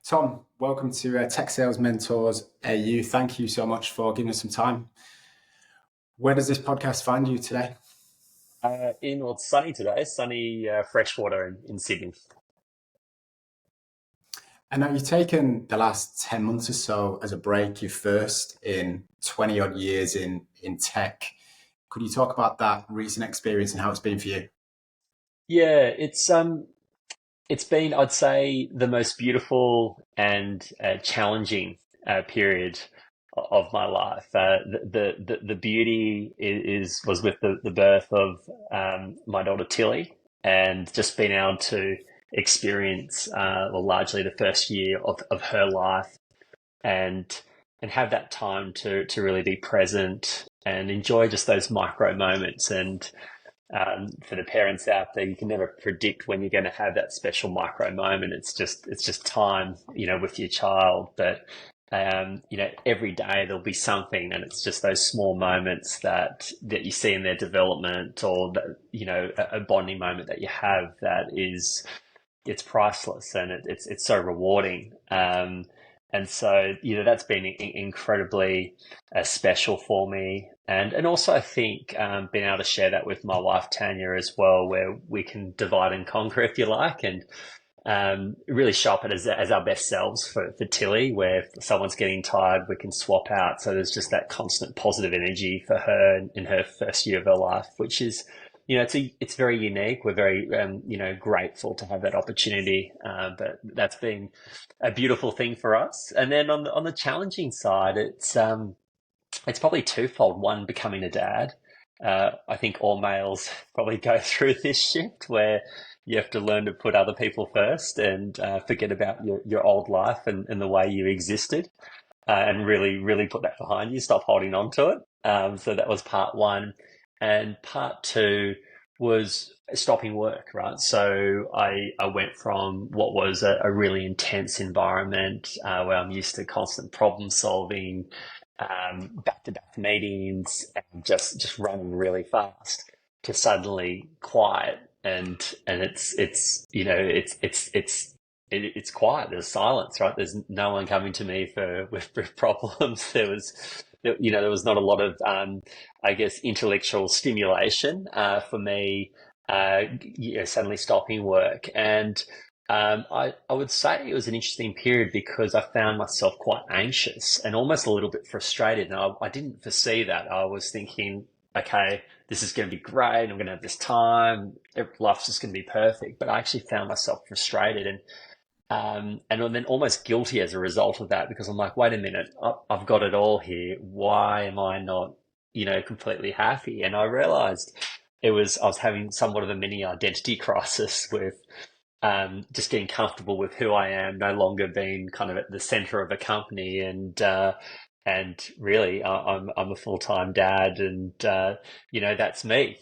Tom, welcome to Tech Sales Mentors AU. Thank you so much for giving us some time. Where does this podcast find you today? It's sunny today, sunny freshwater in Sydney. And now you've taken the last 10 months or so as a break, your first in 20 odd years in tech. Could you talk about that recent experience and how it's been for you? Yeah, it's been, I'd say, the most beautiful and challenging period of my life. The beauty was with the birth of my daughter Tilly, and just being able to experience well, largely the first year of her life, and have that time to really be present and enjoy just those micro moments. And for the parents out there, you can never predict when you're going to have that special micro moment. It's just time, with your child. But every day there'll be something, and it's just those small moments that you see in their development, or that, a bonding moment that you have that is it's priceless, and it's so rewarding. And so, that's been incredibly special for me. And also, I think being able to share that with my wife, Tanya, as well, where we can divide and conquer, if you like, and really show up as our best selves for Tilly, where if someone's getting tired, we can swap out. So there's just that constant positive energy for her in her first year of her life, which is, it's very unique. We're very, grateful to have that opportunity. But that's been a beautiful thing for us. And then on the challenging side, it's probably twofold. One, becoming a dad. I think all males probably go through this shift where you have to learn to put other people first, and forget about your old life and the way you existed, and really, really put that behind you. Stop holding on to it. So that was part one. And part two was stopping work, right? So I went from what was a really intense environment, where I'm used to constant problem solving, back-to-back meetings, and just running really fast, to suddenly quiet. And it's quiet. There's silence, right? There's no one coming to me with problems. There was not a lot of I guess, intellectual stimulation for me. Suddenly stopping work. And I would say it was an interesting period, because I found myself quite anxious and almost a little bit frustrated. And I didn't foresee that. I was thinking, okay, this is going to be great. I'm going to have this time. Life's just going to be perfect. But I actually found myself frustrated, and then almost guilty as a result of that, because I'm like, wait a minute, I've got it all here. Why am I not, completely happy? And I realized I was having somewhat of a mini identity crisis, with just getting comfortable with who I am, no longer being kind of at the center of a company. And really, I'm a full-time dad, and that's me,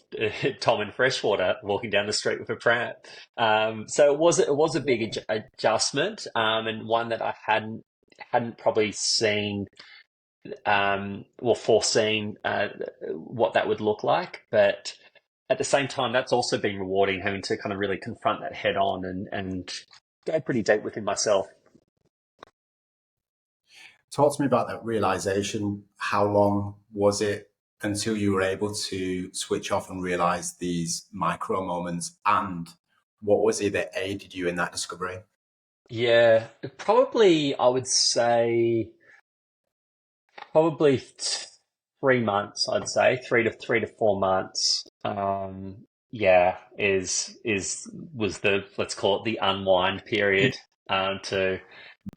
Tom in freshwater, walking down the street with a pram. So it was a big adjustment, and one that I hadn't probably seen, or foreseen, what that would look like. But at the same time, that's also been rewarding, having to kind of really confront that head on, and go pretty deep within myself. Talk to me about that realization. How long was it until you were able to switch off and realize these micro moments? And what was it that aided you in that discovery? Yeah, probably, I would say, probably 3 months. I'd say 3 to 4 months. Yeah, is was the, let's call it, the unwind period, to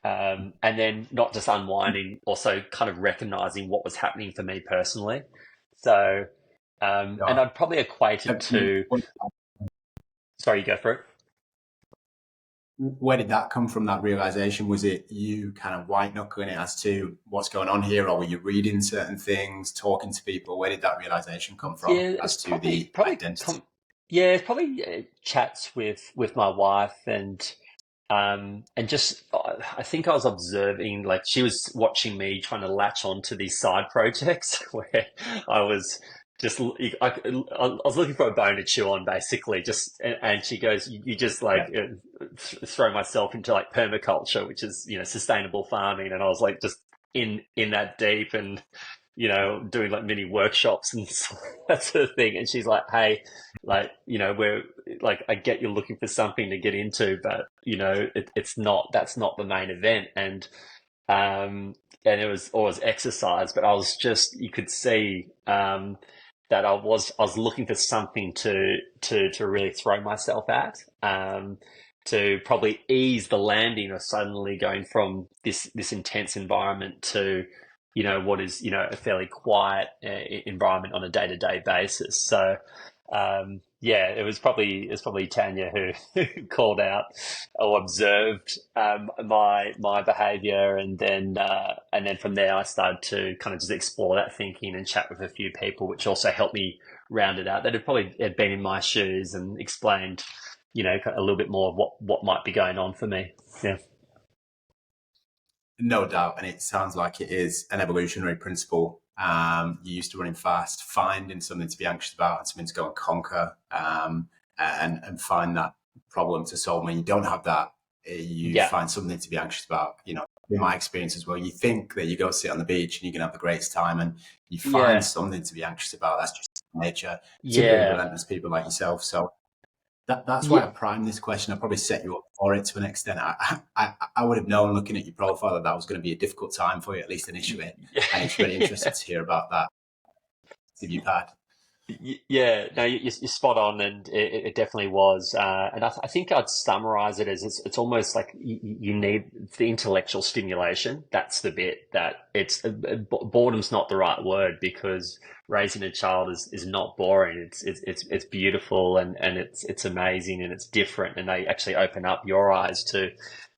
and then not just unwinding, also kind of recognizing what was happening for me personally. So, and Yeah. I'd probably equate it to, sorry, you go for it. Where did that come from, that realization? Was it you kind of white knuckling it as to what's going on here, or were you reading certain things, talking to people? Where did that realization come from Yeah, it's as to probably the probably identity? yeah, it's probably chats with my wife, and just I think I was observing, like, she was watching me trying to latch on to these side projects where I was just I was looking for a bone to chew on, basically. And she goes, you just like Yeah. throw myself into like permaculture, which is sustainable farming, and I was like just in that deep, and doing like mini workshops and that sort of thing. And she's like, hey, like we're like, I get you're looking for something to get into, but it's not, that's not the main event. Um, and it was always exercise, but I was just, you could see that I was looking for something to really throw myself at, to probably ease the landing of suddenly going from this intense environment to what is a fairly quiet environment on a day-to-day basis. So yeah, it was probably Tanya who called out or observed my behaviour, and then from there I started to kind of just explore that thinking and chat with a few people, which also helped me round it out, that had been in my shoes, and explained a little bit more of what might be going on for me. Yeah. No doubt, and it sounds like it is an evolutionary principle. You're used to running fast, finding something to be anxious about and something to go and conquer, and find that problem to solve. When you don't have that, you Yeah. find something to be anxious about. In my experience as well, you think that you go sit on the beach and you're going to have the greatest time, and you find Yeah. something to be anxious about. That's just nature, particularly Yeah. relentless people like yourself. So that's why Yeah. I primed this question. I probably set you up for it to an extent. I would have known, looking at your profile, that was going to be a difficult time for you, at least initially. And it's really Yeah. interesting to hear about that, if you've had. Yeah, no, you're spot on, and it definitely was. And I think I'd summarize it as it's almost like you need the intellectual stimulation. That's the bit that boredom's not the right word, because raising a child is not boring. It's beautiful, and it's amazing, and it's different, and they actually open up your eyes to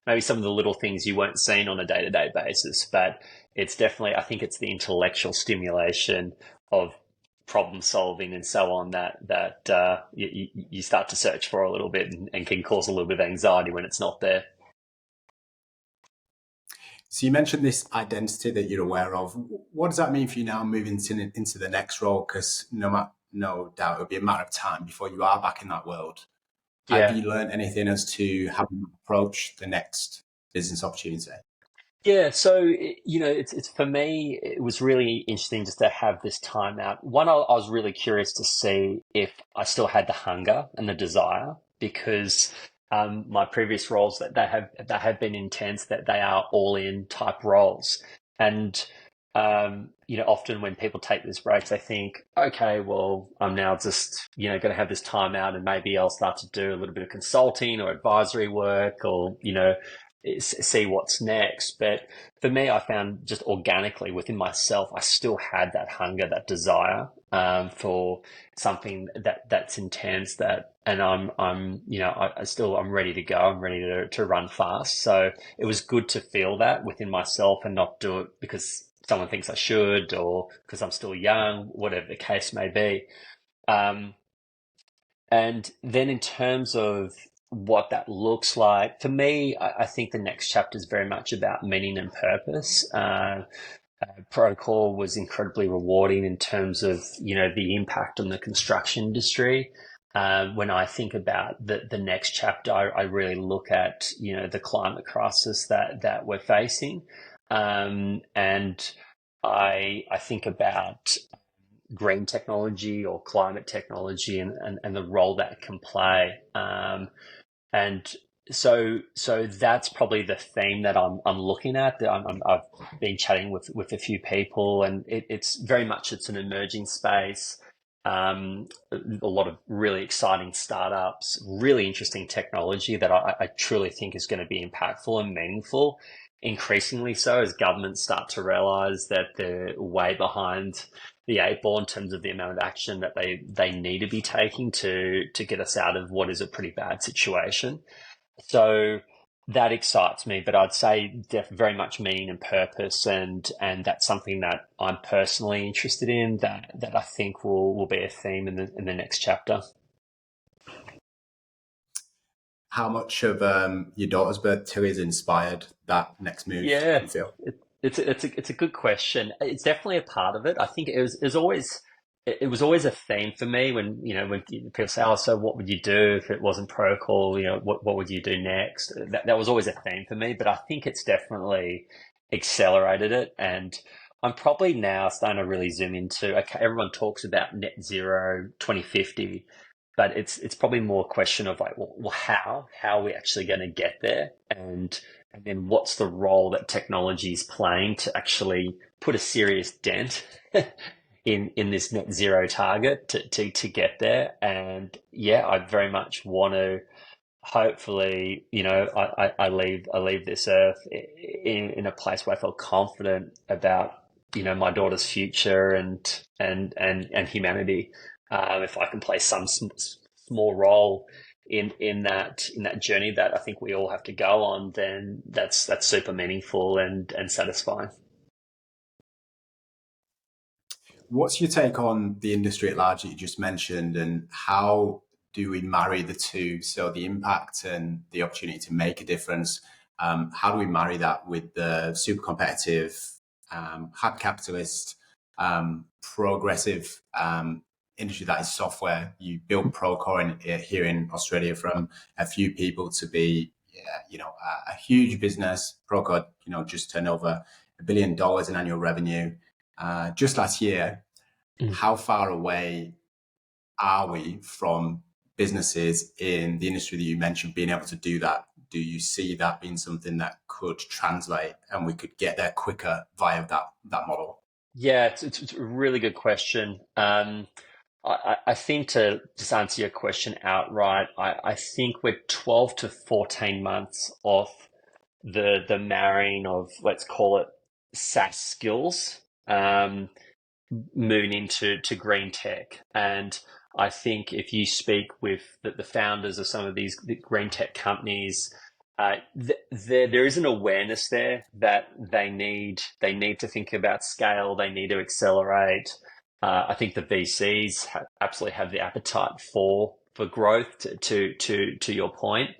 maybe some of the little things you weren't seeing on a day-to-day basis. But it's definitely, I think it's the intellectual stimulation of problem solving and so on that you start to search for a little bit, and can cause a little bit of anxiety when it's not there. So you mentioned this identity that you're aware of. What does that mean for you now, moving into the next role? Because no doubt it'll be a matter of time before you are back in that world. Have Yeah. you learned anything as to how to approach the next business opportunity? Yeah, so it's for me. It was really interesting just to have this time out. One, I was really curious to see if I still had the hunger and the desire, because my previous roles, that have been intense, that they are all in type roles, and often when people take these breaks, they think, okay, well, I'm now just going to have this time out, and maybe I'll start to do a little bit of consulting or advisory work, or see what's next. But for me, I found just organically within myself, I still had that hunger, that desire for something that's intense. And I'm ready to go. I'm ready to run fast. So it was good to feel that within myself, and not do it because someone thinks I should, or because I'm still young, whatever the case may be. Um, and then in terms of what that looks like, for me, I think the next chapter is very much about meaning and purpose. Procore was incredibly rewarding in terms of, the impact on the construction industry. When I think about the next chapter, I really look at, the climate crisis that we're facing. And I think about green technology or climate technology, and the role that can play. And so that's probably the theme that I'm looking at. I've been chatting with a few people, and it's an emerging space. A lot of really exciting startups, really interesting technology that I truly think is going to be impactful and meaningful. Increasingly so, as governments start to realize that they're way behind the eight ball in terms of the amount of action that they need to be taking to get us out of what is a pretty bad situation. So that excites me, but I'd say very much meaning and purpose, and that's something that I'm personally interested in, that I think will be a theme in the next chapter. How much of your daughter's birth too has inspired that next move, do Yeah, you feel? it's a good question. It's definitely a part of it. I think it was always. it was always a theme for me when, when people say, oh, so what would you do if it wasn't Procore? What would you do next? That was always a theme for me, but I think it's definitely accelerated it. And I'm probably now starting to really zoom into, okay, everyone talks about net zero 2050, but it's probably more a question of like, well, how are we actually going to get there? And then what's the role that technology is playing to actually put a serious dent in this net zero target to get there. And yeah, I very much want to hopefully, I leave this earth in a place where I feel confident about, my daughter's future and humanity. If I can play some small role in that journey that I think we all have to go on, then that's super meaningful and satisfying. What's your take on the industry at large that you just mentioned, and how do we marry the two? So the impact and the opportunity to make a difference. How do we marry that with the super competitive, hard capitalist, progressive industry that is software? You built Procore here in Australia from a few people to be, a huge business. Procore, just turned over $1 billion in annual revenue just last year. Mm. How far away are we from businesses in the industry that you mentioned being able to do that? Do you see that being something that could translate and we could get there quicker via that model? Yeah, it's a really good question. I think to just answer your question outright, I think we're 12 to 14 months off the marrying of, let's call it, SaaS skills, moving into green tech. And I think if you speak with the founders of some of these green tech companies, there is an awareness there that they need to think about scale. They need to accelerate. I think the VCs absolutely have the appetite for growth. To your point,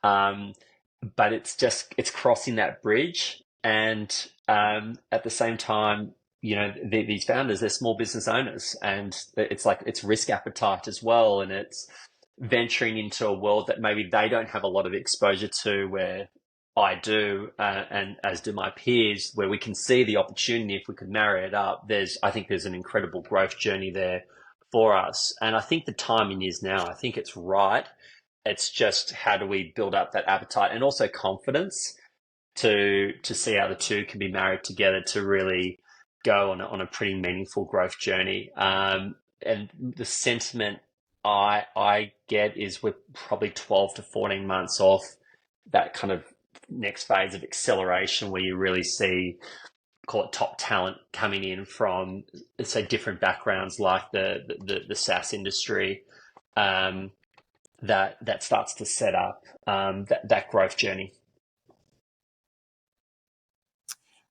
but it's crossing that bridge, and at the same time, these founders, they're small business owners, and it's risk appetite as well, and it's venturing into a world that maybe they don't have a lot of exposure to, where I do, and as do my peers, where we can see the opportunity. If we could marry it up, I think there's an incredible growth journey there for us. And I think the timing is now. I think it's right. It's just how do we build up that appetite and also confidence to see how the two can be married together to really go on a pretty meaningful growth journey. And the sentiment I get is we're probably 12 to 14 months off that kind of next phase of acceleration, where you really see, call it, top talent coming in from, let's say, different backgrounds, like the SaaS industry, that starts to set up that growth journey.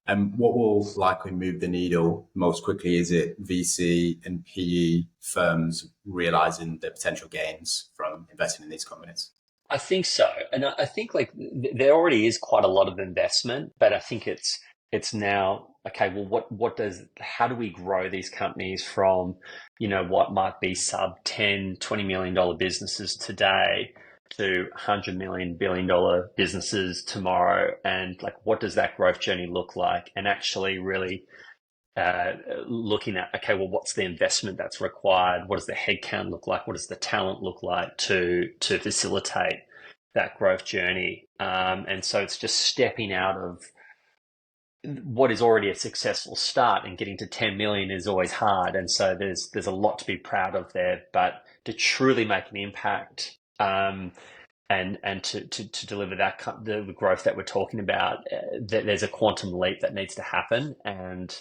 And what will likely move the needle most quickly? Is it VC and PE firms realizing the potential gains from investing in these companies? I think so, and I think like there already is quite a lot of investment, but I think it's now, okay. Well, how do we grow these companies from, what might be sub 10, $20 million businesses today to 100 million, billion-dollar businesses tomorrow, and like what does that growth journey look like? And actually really looking at, okay, well, what's the investment that's required? What does the headcount look like? What does the talent look like to facilitate that growth journey? And so it's just stepping out of what is already a successful start, and getting to 10 million is always hard. And so there's a lot to be proud of there, but to truly make an impact, and to deliver the growth that we're talking about, there's a quantum leap that needs to happen. And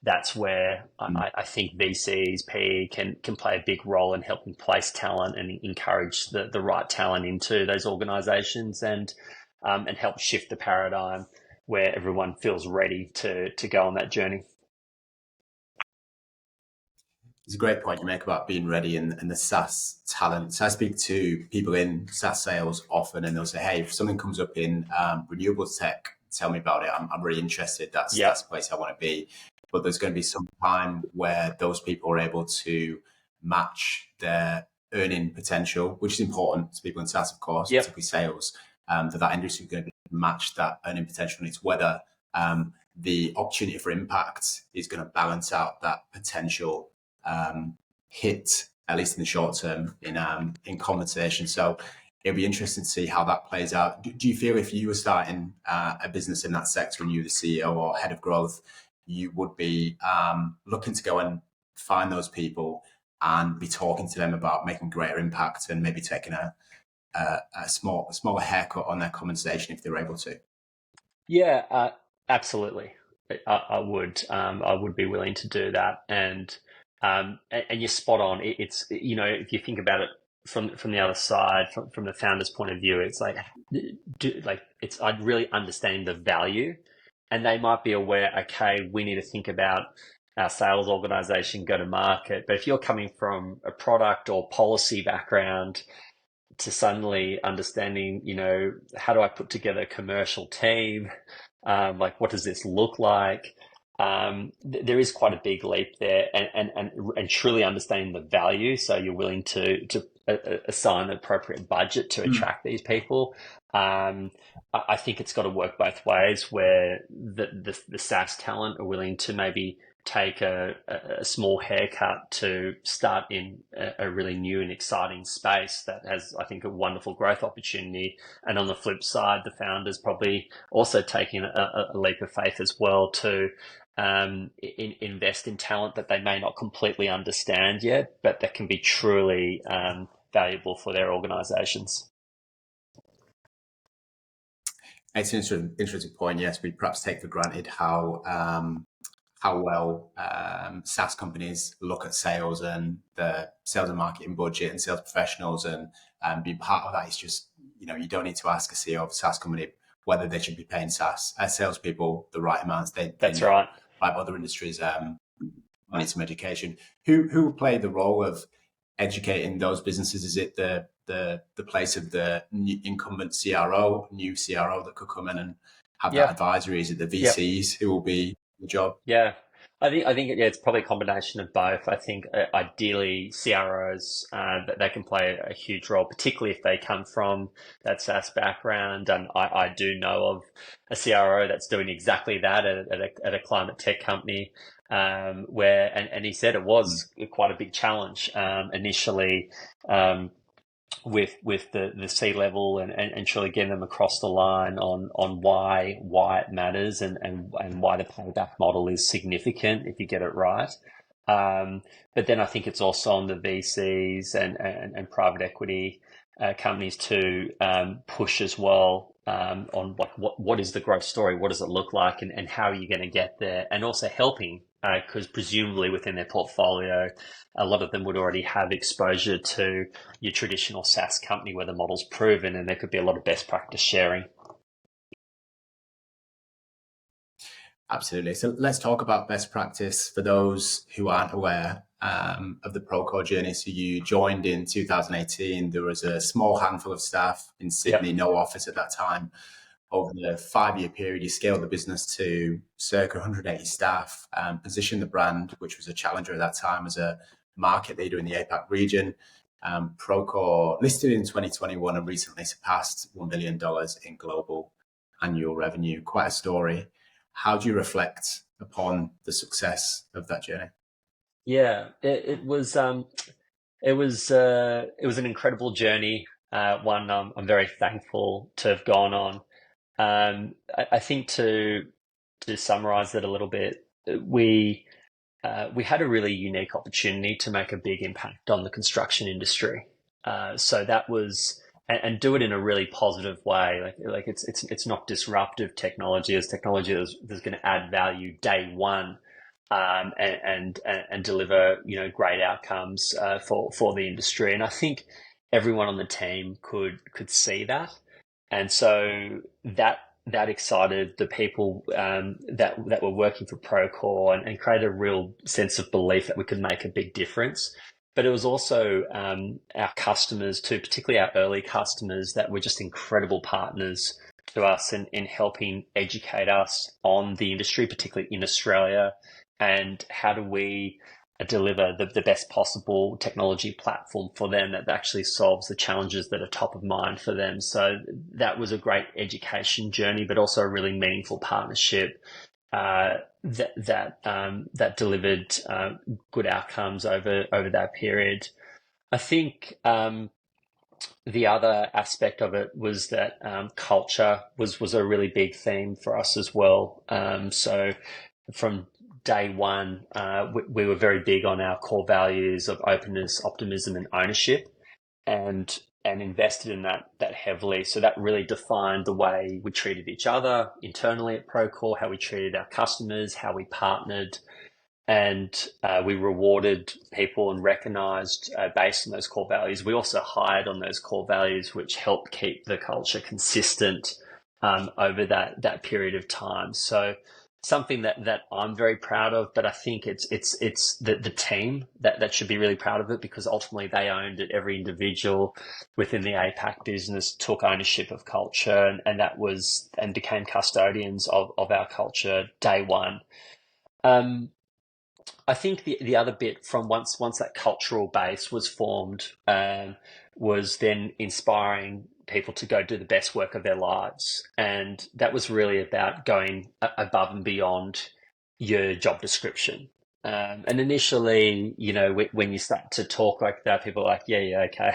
that's where I think VCs, PE can play a big role in helping place talent and encourage the right talent into those organizations, and help shift the paradigm where everyone feels ready to go on that journey. It's a great point you make about being ready and the SaaS talent. So I speak to people in SaaS sales often, and they'll say, hey, if something comes up in renewables tech, tell me about it. I'm really interested. That's the place I want to be. but there's going to be some time where those people are able to match their earning potential, which is important to people in SaaS, of course, Yep. particularly sales, that industry is going to match that earning potential. And it's whether the opportunity for impact is going to balance out that potential hit, at least in the short term, in compensation. So it'll be interesting to see how that plays out. Do you feel if you were starting a business in that sector and you were the CEO or head of growth, you would be looking to go and find those people and be talking to them about making greater impact and maybe taking a smaller haircut on their compensation if they're able to? Yeah, absolutely. I would. I would be willing to do that, and you're spot on. It's if you think about it from the other side, from the founder's point of view, it's like it's I'd really understand the value, and they might be aware. Okay, we need to think about our sales organization, go to market. But if you're coming from a product or policy background, to suddenly understanding, how do I put together a commercial team? Like, what does this look like? There is quite a big leap there, and truly understanding the value. So you're willing to assign the appropriate budget to attract these people. I think it's got to work both ways, where the SaaS talent are willing to maybe take a small haircut to start in a really new and exciting space that has, I think, a wonderful growth opportunity. And on the flip side, the founders probably also taking a leap of faith as well to invest in talent that they may not completely understand yet, but that can be truly valuable for their organizations. It's an interesting point. Yes, we perhaps take for granted how well SaaS companies look at sales and the sales and marketing budget and sales professionals, and being part of that is just, you don't need to ask a CEO of a SaaS company whether they should be paying salespeople the right amounts. That's right. Like other industries, need some education. Who will play the role of educating those businesses? Is it the place of the incumbent new CRO that could come in and have that advisory? Is it the VCs who will be the job? Yeah, I think it's probably a combination of both. I think ideally CROs that they can play a huge role, particularly if they come from that SaaS background. And I do know of a CRO that's doing exactly that at a climate tech company, where and he said it was quite a big challenge initially. With the C-level and truly getting them across the line on why it matters and why the payback model is significant if you get it right. But then I think it's also on the VCs and private equity companies to push as well on what is the growth story, what does it look like, and how are you going to get there, and also helping because presumably within their portfolio, a lot of them would already have exposure to your traditional SaaS company where the model's proven, and there could be a lot of best practice sharing. Absolutely. So let's talk about best practice for those who aren't aware of the Procore journey. So you joined in 2018. There was a small handful of staff in Sydney, no office at that time. Over the 5-year period, you scaled the business to circa 180 staff, positioned the brand, which was a challenger at that time, as a market leader in the APAC region. Procore listed in 2021 and recently surpassed $1 billion in global annual revenue. Quite a story. How do you reflect upon the success of that journey? Yeah, it was an incredible journey. One I'm very thankful to have gone on. I think to summarize it a little bit, we had a really unique opportunity to make a big impact on the construction industry. So that was, and do it in a really positive way. Like it's not disruptive technology. It's technology that's going to add value day one, and deliver great outcomes for the industry. And I think everyone on the team could see that. And so that excited the people that were working for Procore and created a real sense of belief that we could make a big difference. But it was also our customers too, particularly our early customers, that were just incredible partners to us in helping educate us on the industry, particularly in Australia, and how do we deliver the best possible technology platform for them that actually solves the challenges that are top of mind for them. So that was a great education journey, but also a really meaningful partnership that delivered good outcomes over that period. I think the other aspect of it was that culture was a really big theme for us as well. So from day one, we were very big on our core values of openness, optimism, and ownership, and invested in that heavily. So that really defined the way we treated each other internally at Procore, how we treated our customers, how we partnered, and we rewarded people and recognized based on those core values. We also hired on those core values, which helped keep the culture consistent over that period of time. So something that I'm very proud of, but I think it's the team that should be really proud of it, because ultimately they owned it. Every individual within the APAC business took ownership of culture, and became custodians of our culture day one. I think the other bit from once that cultural base was formed, was then inspiring people to go do the best work of their lives, and that was really about going above and beyond your job description. And initially, when you start to talk like that, people are like, yeah, okay,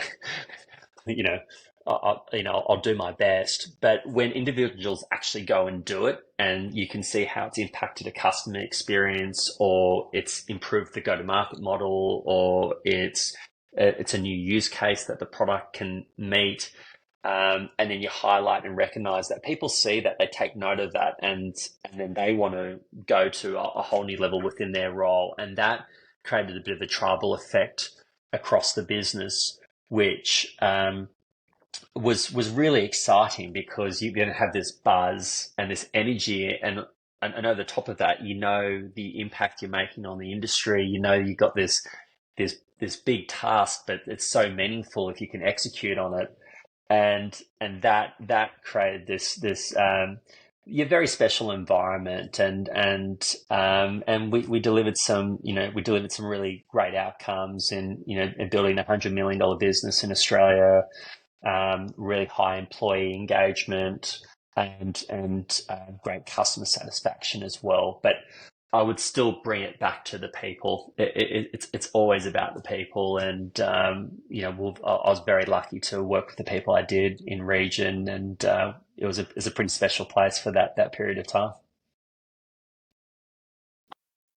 you know, I'll do my best. But when individuals actually go and do it, and you can see how it's impacted a customer experience, or it's improved the go-to-market model, or it's a new use case that the product can meet, and then you highlight and recognize that people see that, they take note of that, and then they want to go to a whole new level within their role, and that created a bit of a tribal effect across the business, which was really exciting, because you're going to have this buzz and this energy, and over the top of that, the impact you're making on the industry. You've got this big task, but it's so meaningful if you can execute on it, and that created this very special environment, and we delivered some really great outcomes in building $100 million business in Australia, really high employee engagement, and great customer satisfaction as well. But I would still bring it back to the people. It's always about the people, and I was very lucky to work with the people I did in region, and it was a pretty special place for that period of time.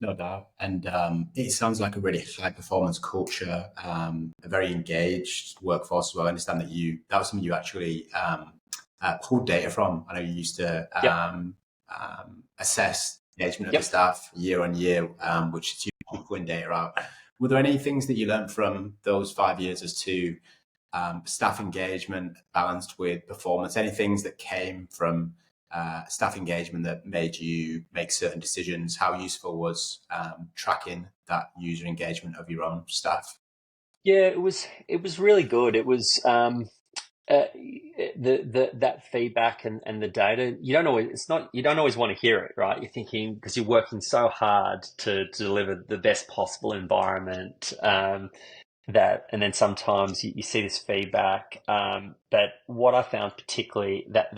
No doubt. And it sounds like a really high performance culture, a very engaged workforce as well. I understand that was something you actually pulled data from. I know you used to Yep. assess engagement of the Yep. staff year on year, which is you pulling data out. Were there any things that you learned from those 5 years as to staff engagement balanced with performance? Any things that came from staff engagement that made you make certain decisions? How useful was tracking that user engagement of your own staff? Yeah, it was really good. It was that feedback and the data. You don't always want to hear it, right? You're thinking, because you're working so hard to deliver the best possible environment, and then sometimes you see this feedback. But what I found particularly, that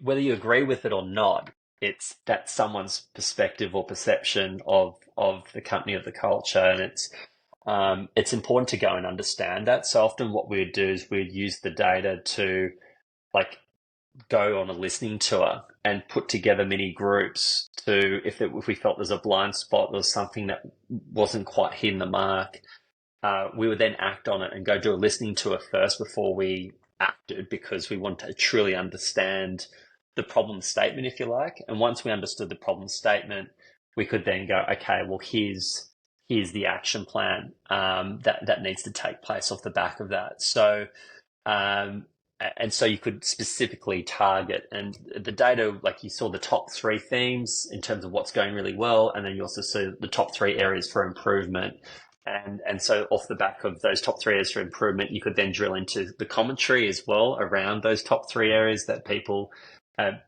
whether you agree with it or not, it's that someone's perspective or perception of the company, of the culture, and it's important to go and understand that. So often what we'd do is we'd use the data to, like, go on a listening tour and put together mini groups to, if we felt there's a blind spot, there was something that wasn't quite hitting the mark, we would then act on it and go do a listening tour first before we acted, because we want to truly understand the problem statement, if you like. And once we understood the problem statement, we could then go, okay, well, here's the action plan that needs to take place off the back of that. So and so you could specifically target, and the data, like, you saw the top three themes in terms of what's going really well, and then you also see the top three areas for improvement. And so off the back of those top three areas for improvement, you could then drill into the commentary as well around those top three areas that people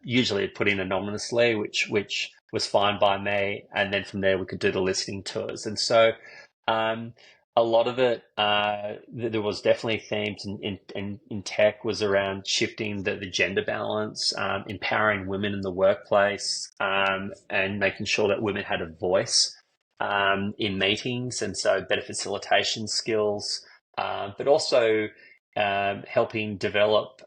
usually put in anonymously, which was fine by me. And then from there, we could do the listening tours. And so um, a lot of it, there was definitely themes in tech was around shifting the gender balance, empowering women in the workplace, and making sure that women had a voice in meetings. And so better facilitation skills, but also helping develop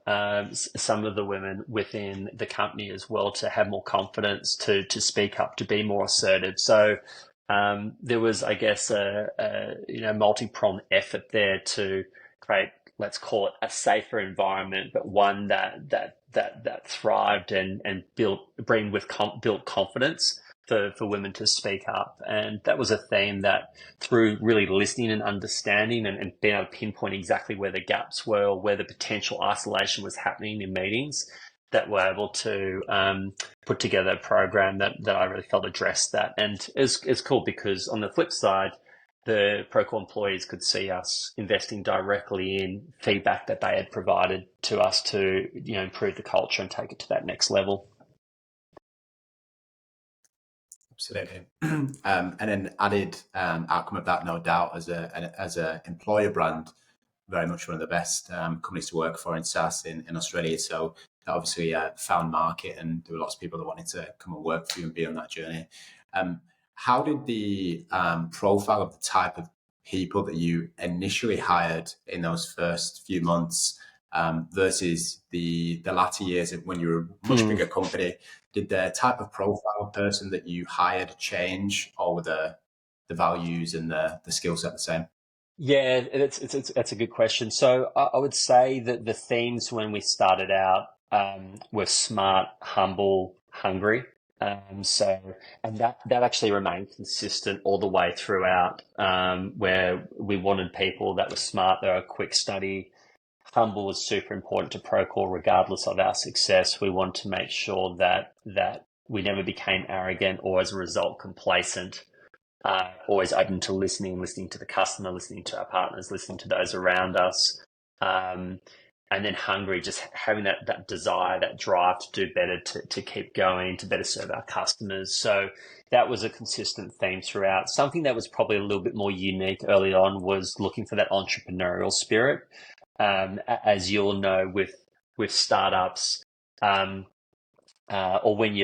some of the women within the company as well to have more confidence to speak up, to be more assertive. So there was, I guess, a multi-pronged effort there to create, let's call it, a safer environment, but one that thrived and built confidence for women to speak up. And that was a theme that, through really listening and understanding and being able to pinpoint exactly where the gaps were or where the potential isolation was happening in meetings, that we're able to put together a program that I really felt addressed that. And it's cool because on the flip side, the Procore employees could see us investing directly in feedback that they had provided to us to, improve the culture and take it to that next level. Absolutely. And then added outcome of that, no doubt, as a employer brand, very much one of the best companies to work for in SaaS in Australia. So obviously found market, and there were lots of people that wanted to come and work for you and be on that journey. How did the profile of the type of people that you initially hired in those first few months versus the latter years when you were a much bigger company, did the type of profile of person that you hired change, or were the values and the skill set the same? Yeah, it's a good question. So I would say that the themes when we started out were smart, humble, hungry. And that actually remained consistent all the way throughout, where we wanted people that were smart, they were quick study. Humble was super important to Procore, regardless of our success. We wanted to make sure that we never became arrogant or, as a result, complacent. Always open to listening to the customer, listening to our partners, listening to those around us. And then hungry, just having that desire, that drive to do better, to keep going, to better serve our customers. So that was a consistent theme throughout. Something that was probably a little bit more unique early on was looking for that entrepreneurial spirit. As you'll know, with startups, or when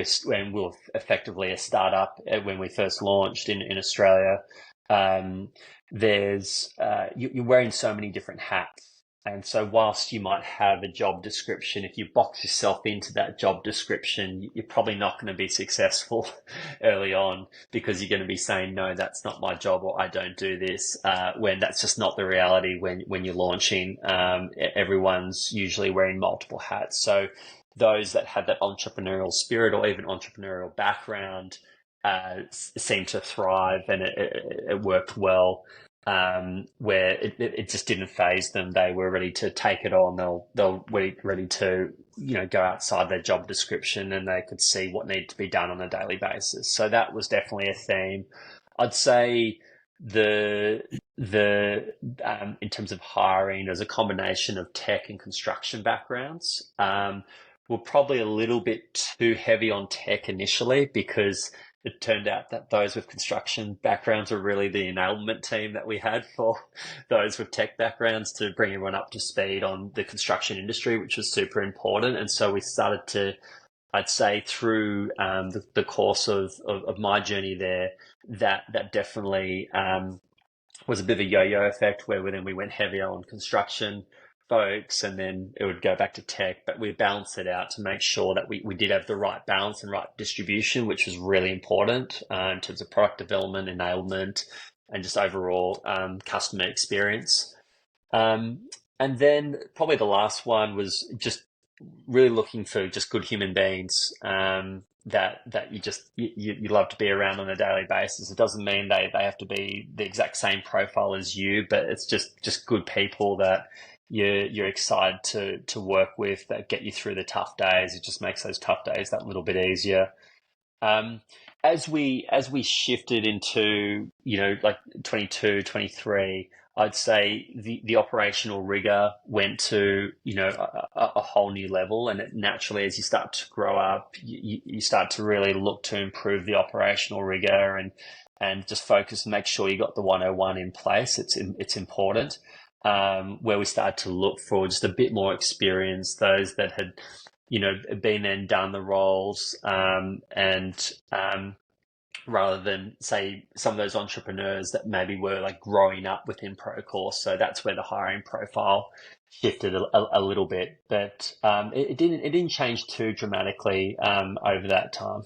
we're effectively a startup, when we first launched in Australia, you're wearing so many different hats. And so whilst you might have a job description, if you box yourself into that job description, you're probably not going to be successful early on, because you're going to be saying, no, that's not my job, or I don't do this, when that's just not the reality when you're launching. Everyone's usually wearing multiple hats. So those that had that entrepreneurial spirit or even entrepreneurial background seemed to thrive, and it worked well. Where it just didn't phase them. They were ready to take it on. They'll ready to go outside their job description, and they could see what needed to be done on a daily basis. So that was definitely a theme. I'd say the in terms of hiring, there's a combination of tech and construction backgrounds. We're probably a little bit too heavy on tech initially, because it turned out that those with construction backgrounds were really the enablement team that we had for those with tech backgrounds, to bring everyone up to speed on the construction industry, which was super important. And so we started to, I'd say, through the course of my journey there, that definitely was a bit of a yo-yo effect, where then we went heavier on construction folks, and then it would go back to tech. But we balanced it out to make sure that we did have the right balance and right distribution, which was really important in terms of product development, enablement, and just overall customer experience. And then probably the last one was just really looking for just good human beings, that you love to be around on a daily basis. It doesn't mean they have to be the exact same profile as you, but it's just good people that you're excited to work with, that get you through the tough days. It just makes those tough days that little bit easier. Um, as we shifted into, like 22, 23, I'd say the operational rigor went to, a whole new level. And it naturally, as you start to grow up, you start to really look to improve the operational rigor and just focus and make sure you got the 101 in place. It's important. Where we started to look for just a bit more experience, those that had, been and done the roles, and rather than say some of those entrepreneurs that maybe were like growing up within Procore. So that's where the hiring profile shifted a little bit, but it didn't change too dramatically over that time.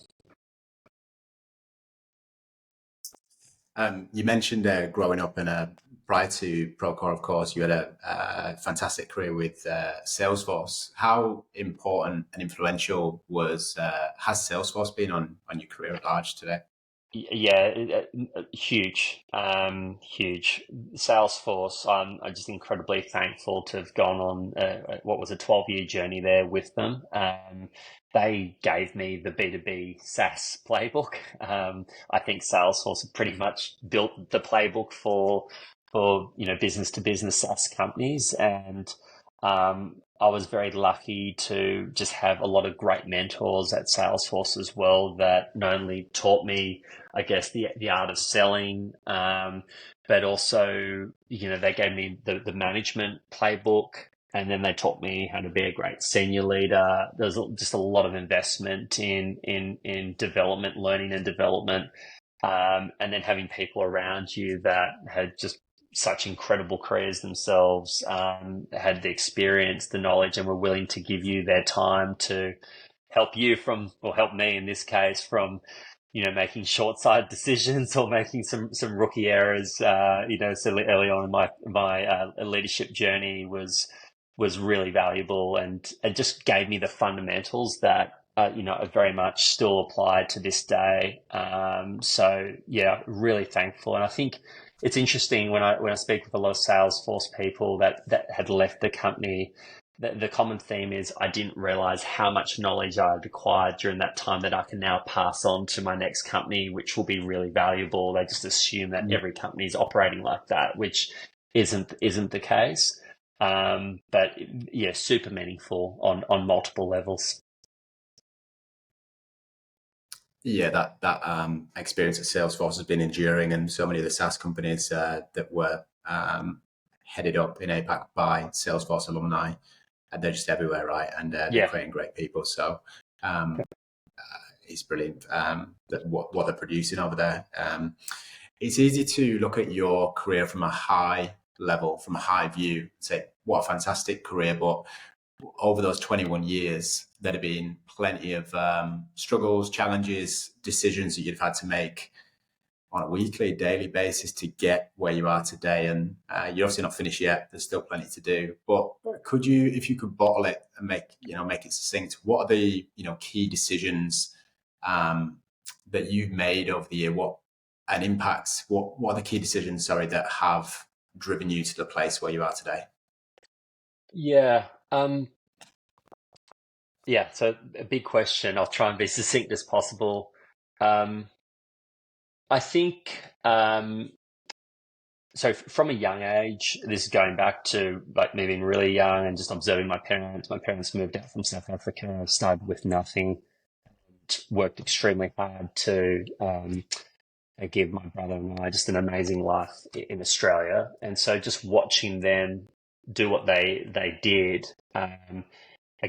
You mentioned growing up in prior to Procore, of course, you had a fantastic career with Salesforce. How important and influential has Salesforce been on your career at large today? Yeah, huge, huge. Salesforce, I'm just incredibly thankful to have gone on what was a 12-year journey there with them. They gave me the B2B SaaS playbook. I think Salesforce had pretty much built the playbook for business to business SaaS companies, and I was very lucky to just have a lot of great mentors at Salesforce as well that not only taught me, I guess, the art of selling, but also, they gave me the management playbook, and then they taught me how to be a great senior leader. There's just a lot of investment in development, learning and development, and then having people around you that had just such incredible careers themselves, had the experience, the knowledge, and were willing to give you their time to help you or help me in this case from, making short-sighted decisions or making some rookie errors. So early on in my leadership journey was really valuable, and it just gave me the fundamentals that are very much still applied to this day. So yeah, really thankful, and I think it's interesting when I speak with a lot of Salesforce people that had left the company. The common theme is I didn't realize how much knowledge I had acquired during that time that I can now pass on to my next company, which will be really valuable. They just assume that every company is operating like that, which isn't the case. But yeah, super meaningful on multiple levels. Yeah, that experience at Salesforce has been enduring, and so many of the SaaS companies that were headed up in APAC by Salesforce alumni, and they're just everywhere, right? And they're Yeah. creating great people. So um, it's brilliant that what they're producing over there. It's easy to look at your career from a high level, from a high view, and say, what a fantastic career. But over those 21 years, there have been plenty of struggles, challenges, decisions that you've had to make on a weekly, daily basis to get where you are today. And you're obviously not finished yet. There's still plenty to do. But could you, if you could bottle it and make it succinct, what are the key decisions that you've made over the year? What and impacts? What are the key decisions? Sorry, that have driven you to the place where you are today? Yeah. Yeah. So a big question. I'll try and be succinct as possible. Um, I think, so from a young age, this is going back to like me being really young and just observing my parents. My parents moved out from South Africa, started with nothing, worked extremely hard to give my brother and I just an amazing life in Australia. And so just watching them do what they did, I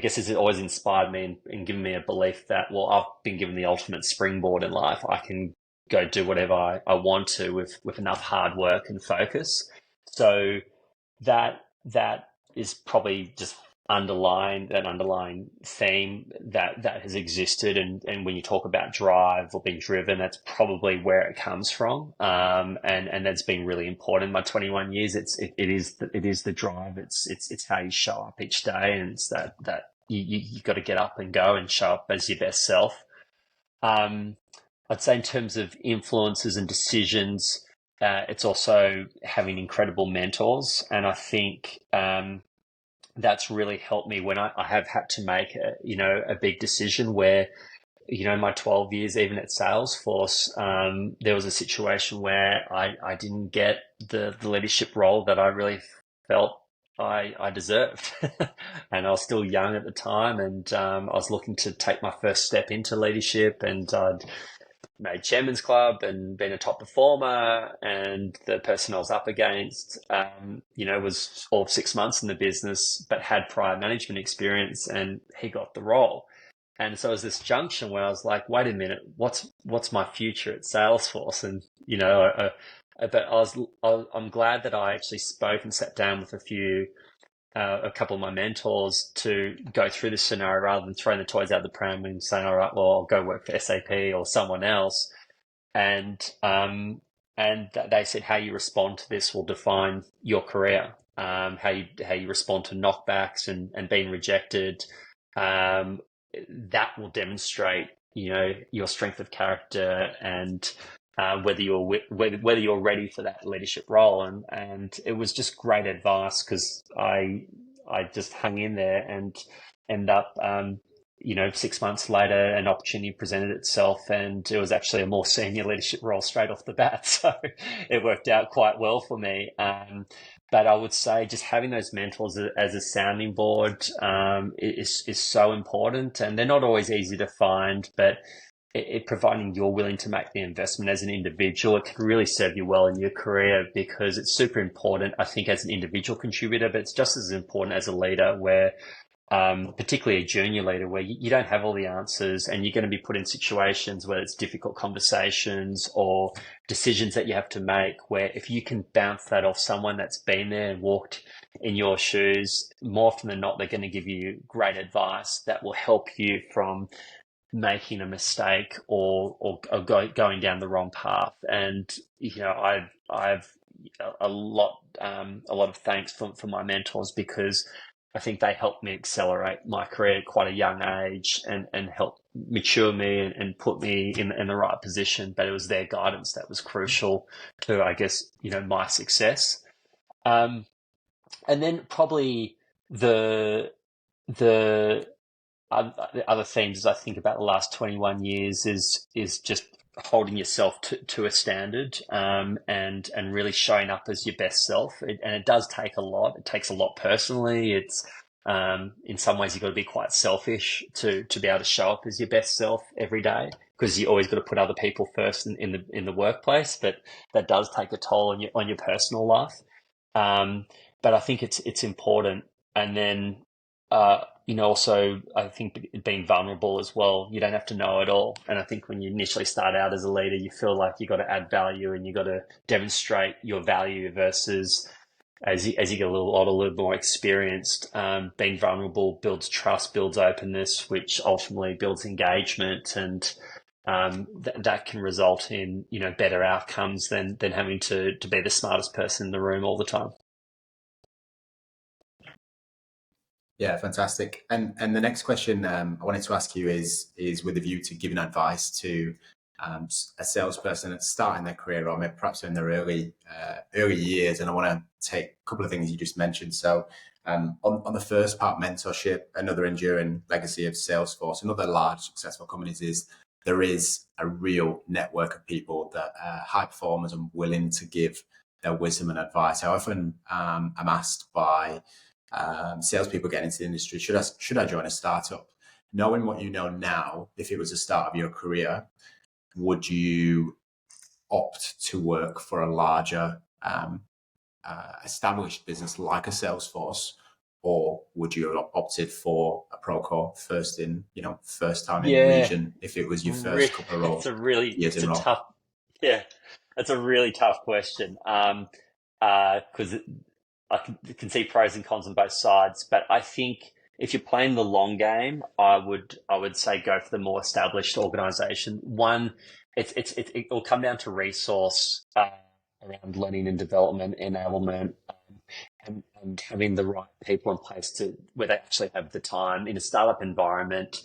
guess it's always inspired me and given me a belief that, well, I've been given the ultimate springboard in life. I can go do whatever I want to with enough hard work and focus. So that is probably just underlying theme that has existed. And when you talk about drive or being driven, that's probably where it comes from. And that's been really important in my 21 years. It is the drive. It's how you show up each day, and it's that you got to get up and go and show up as your best self. I'd say in terms of influences and decisions, it's also having incredible mentors. And I think that's really helped me when I have had to make a big decision where my 12 years, even at Salesforce, there was a situation where I didn't get the leadership role that I really felt I deserved. And I was still young at the time, and I was looking to take my first step into leadership, and I'd made Chairman's Club and been a top performer, and the person I was up against, was all of 6 months in the business, but had prior management experience, and he got the role. And so it was this junction where I was like, wait a minute, what's my future at Salesforce? And, but I'm glad that I actually spoke and sat down with a couple of my mentors to go through this scenario rather than throwing the toys out of the pram and saying, all right, well, I'll go work for SAP or someone else. And they said, how you respond to this will define your career. How you respond to knockbacks and being rejected, that will demonstrate, your strength of character and whether you're ready for that leadership role. And it was just great advice, because I just hung in there and end up, 6 months later, an opportunity presented itself, and it was actually a more senior leadership role straight off the bat. So it worked out quite well for me. But I would say just having those mentors as a sounding board is so important, and they're not always easy to find, but providing you're willing to make the investment as an individual, it can really serve you well in your career, because it's super important, I think, as an individual contributor, but it's just as important as a leader, where particularly a junior leader, where you don't have all the answers, and you're going to be put in situations where it's difficult conversations or decisions that you have to make, where if you can bounce that off someone that's been there and walked in your shoes, more often than not, they're going to give you great advice that will help you from making a mistake or going down the wrong path. And I've a lot of thanks for my mentors, because I think they helped me accelerate my career at quite a young age and help mature me and put me in the right position. But it was their guidance that was crucial to, I guess, my success. And then probably the other themes as I think about the last 21 years is just holding yourself to a standard, and really showing up as your best self. And it does take a lot. It takes a lot personally. It's in some ways you've got to be quite selfish to be able to show up as your best self every day, because you always got to put other people first in the workplace. But that does take a toll on your personal life. But I think it's important. And then also, I think being vulnerable as well. You don't have to know it all. And I think when you initially start out as a leader, you feel like you got to add value and you got to demonstrate your value, versus as you get a little more experienced, being vulnerable builds trust, builds openness, which ultimately builds engagement, and that can result in better outcomes than having to be the smartest person in the room all the time. Yeah, fantastic. And the next question I wanted to ask you is with a view to giving advice to a salesperson that's starting their career, or maybe perhaps in their early years. And I want to take a couple of things you just mentioned. So on the first part, mentorship, another enduring legacy of Salesforce and other large successful companies is there is a real network of people that are high performers and willing to give their wisdom and advice. I often am asked by salespeople getting into the industry, should I join a startup? Knowing what you know now, if it was the start of your career, would you opt to work for a larger established business like a Salesforce, or would you have opted for a Procore first time in region if it was your first couple of roles? It's a tough, yeah, that's a really tough question. Because I can see pros and cons on both sides, but I think if you're playing the long game, I would say go for the more established organization. One, it'll come down to resource around learning and development, enablement, and having the right people in place where they actually have the time. In a startup environment,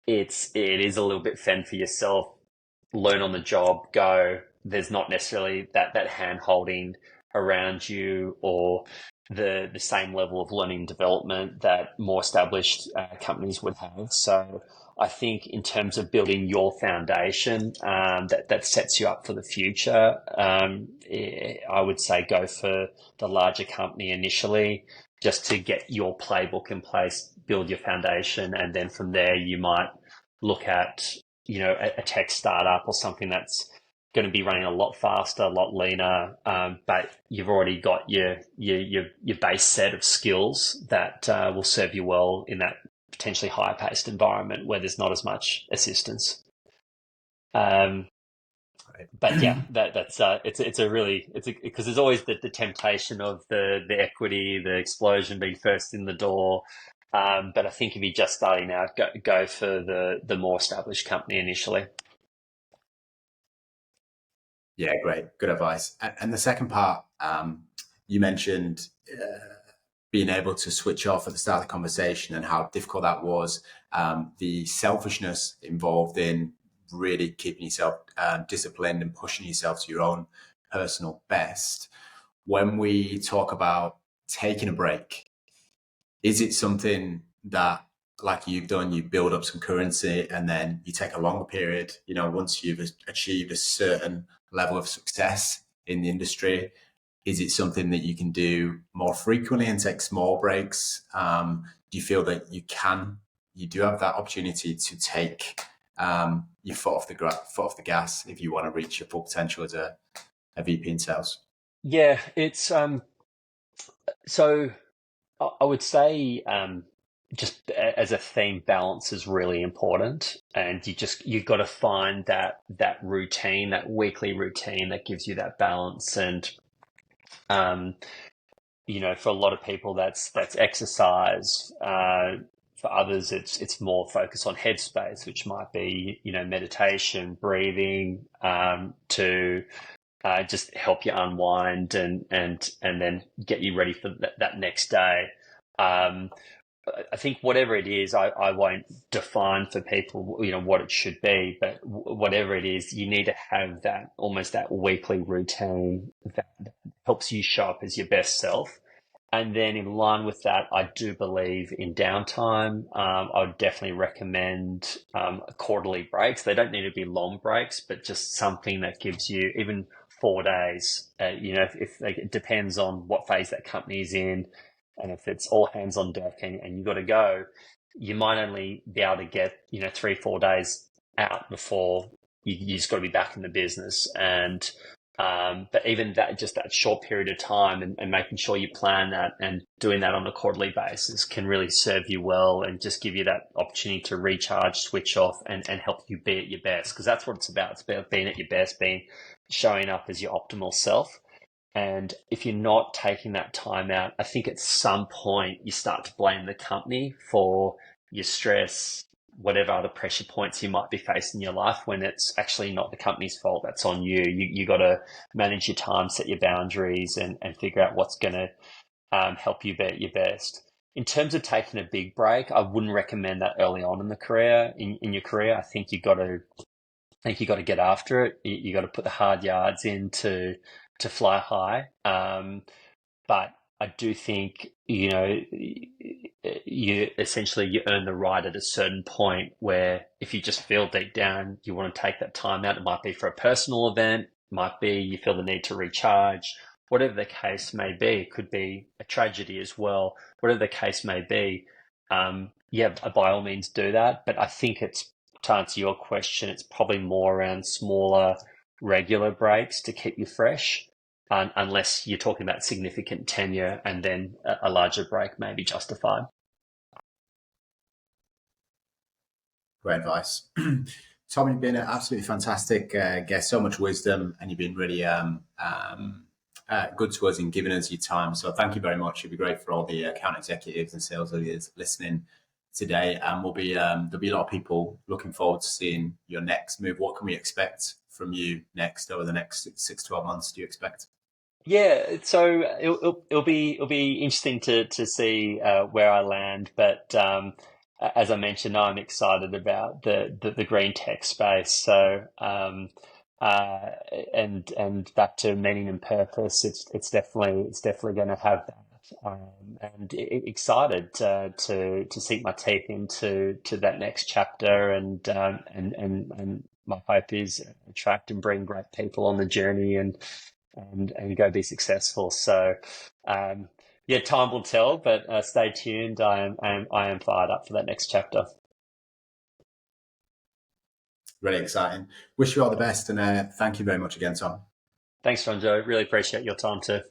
it is a little bit fend for yourself, learn on the job, go. There's not necessarily that hand holding around you, or the same level of learning and development that more established companies would have. So I think in terms of building your foundation, that sets you up for the future, I would say go for the larger company initially, just to get your playbook in place, build your foundation, and then from there you might look at, a tech startup or something that's going to be running a lot faster, a lot leaner, but you've already got your base set of skills that will serve you well in that potentially higher paced environment where there's not as much assistance. Um, but yeah, that's it's a really because there's always the temptation of the equity, the explosion being first in the door. But I think if you're just starting out, go for the more established company initially. Yeah, great. Good advice. And the second part, you mentioned being able to switch off at the start of the conversation and how difficult that was. The selfishness involved in really keeping yourself disciplined and pushing yourself to your own personal best. When we talk about taking a break, is it something that, like you've done, you build up some currency and then you take a longer period, once you've achieved a certain level of success in the industry? Is it something that you can do more frequently and take small breaks? Do you feel that you do have that opportunity to take your foot off the gas if you want to reach your full potential as a VP in sales? Yeah, it's so I would say just as a theme, balance is really important, and you've got to find that routine, that weekly routine that gives you that balance. And um, for a lot of people, that's exercise. For others, it's more focus on headspace, which might be meditation, breathing, to just help you unwind and then get you ready for that next day. Um, I think whatever it is, I won't define for people, what it should be, but whatever it is, you need to have that almost that weekly routine that helps you show up as your best self. And then in line with that, I do believe in downtime. I would definitely recommend quarterly breaks. They don't need to be long breaks, but just something that gives you even 4 days. If like, it depends on what phase that company is in, and if it's all hands on deck and you got to go, you might only be able to get 3-4 days out before you just got to be back in the business. And but even that, just that short period of time and making sure you plan that and doing that on a quarterly basis can really serve you well and just give you that opportunity to recharge, switch off, and help you be at your best. Because that's what it's about. It's about being at your best, showing up as your optimal self. And if you're not taking that time out, I think at some point you start to blame the company for your stress, whatever other pressure points you might be facing in your life, when it's actually not the company's fault. That's on you. You got to manage your time, set your boundaries, and figure out what's going to help you be at your best. In terms of taking a big break, I wouldn't recommend that early on in the career. In your career, I think you got to get after it. You got to put the hard yards in to fly high. But I do think, you essentially you earn the right at a certain point where if you just feel deep down you want to take that time out, it might be for a personal event, it might be you feel the need to recharge, whatever the case may be. It could be a tragedy as well. Whatever the case may be, yeah, by all means do that. But I think to answer your question, it's probably more around smaller, regular breaks to keep you fresh, unless you're talking about significant tenure, and then a larger break may be justified. Great advice. Tom, you've been an absolutely fantastic guest, so much wisdom, and you've been really good to us in giving us your time. So thank you very much. It'd be great for all the account executives and sales leaders listening today. And there'll be a lot of people looking forward to seeing your next move. What can we expect from you next over the next 6-12 months, do you expect? Yeah, so it'll be interesting to see where I land, but as I mentioned, I'm excited about the green tech space. So uh, and back to meaning and purpose, it's definitely going to have that. and excited to sink my teeth into that next chapter, and my hope is attract and bring great people on the journey, and go be successful. So, yeah, time will tell, but stay tuned. I am fired up for that next chapter. Really exciting. Wish you all the best, and thank you very much again, Tom. Thanks, Ronjo. Really appreciate your time too.